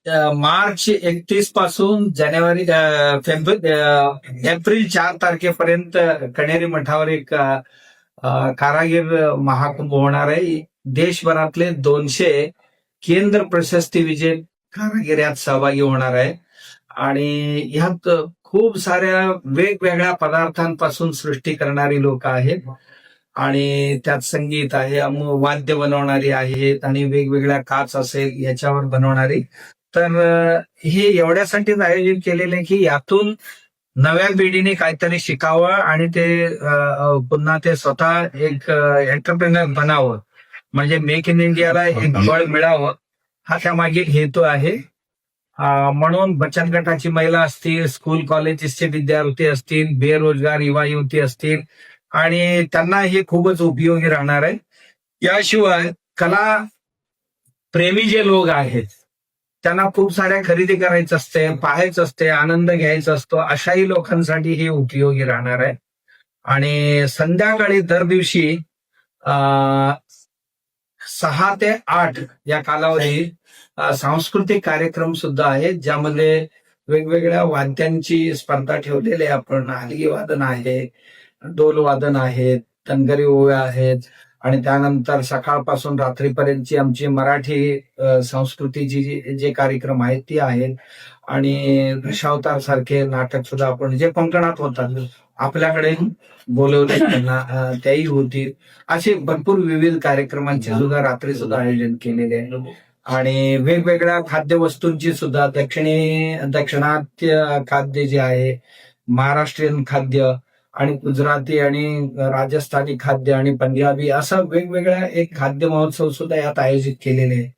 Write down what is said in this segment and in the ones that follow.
मार्च 31 पासून जानेवारी एप्रिल 4 तारखेपर्यंत कण्हेरी मठावर एक कारागीर महाकुंभ होणार आहे. देशभरातले 200 केंद्र प्रशस्ती विजेते कारागीर यात सहभागी होणार आहे आणि ह्यात खूप साऱ्या वेगवेगळ्या पदार्थांपासून सृष्टी करणारी लोक आहेत आणि त्यात संगीत आहे, वाद्य बनवणारी आहेत आणि वेगवेगळ्या काच असेल याच्यावर बनवणारी. तर हे एवढ्यासाठीच आयोजित केलेलं आहे की यातून नव्या पिढीने काहीतरी शिकावं आणि ते पुन्हा ते स्वतः एक एंटरप्रेनर बनावं, म्हणजे मेक इन इंडियाला एक बळ मिळावं, हा त्यामागील हेतू आहे. म्हणून बचत गटाची महिला असतील, स्कूल कॉलेजेसचे विद्यार्थी असतील, बेरोजगार युवा युवती असतील आणि त्यांना हे खूपच उपयोगी राहणार आहे. याशिवाय कला प्रेमी जे लोक आहेत त्यांना खूप साऱ्या खरेदी करायचं असते, पाहायचं असते, आनंद घ्यायचा असतो, अशाही लोकांसाठी हे उपयोगी राहणार आहे. आणि संध्याकाळी दर दिवशी 6 ते 8 या कालावधी सांस्कृतिक कार्यक्रम सुद्धा आहेत, ज्यामध्ये वेगवेगळ्या वाद्यांची स्पर्धा ठेवलेली आहे. आपण हलगी वादन आहे, डोल वादन आहेत, धनगरी ओव्या आहेत आणि त्यानंतर सकाळपासून रात्रीपर्यंतची आमची मराठी संस्कृतीची जे कार्यक्रम आहेत ती आहेत आणि दशावतार सारखे नाटक सुद्धा आपण जे कोकणात होतात आपल्याकडे बोलवले त्यांना त्याही होतील. असे भरपूर विविध कार्यक्रमांचे सुद्धा रात्री सुद्धा आयोजन केलेले आहे आणि वेगवेगळ्या खाद्यवस्तूंची सुद्धा दक्षिणात्य खाद्य जे आहे, महाराष्ट्रीयन खाद्य आणि गुजराती आणि राजस्थानी खाद्य आणि पंजाबी असं वेगवेगळ्या एक खाद्य महोत्सव सुद्धा यात आयोजित केलेले आहे.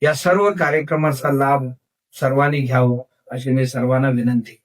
या सर्व कार्यक्रमाचा लाभ सर्वांनी घ्यावा अशी मी सर्वांना विनंती.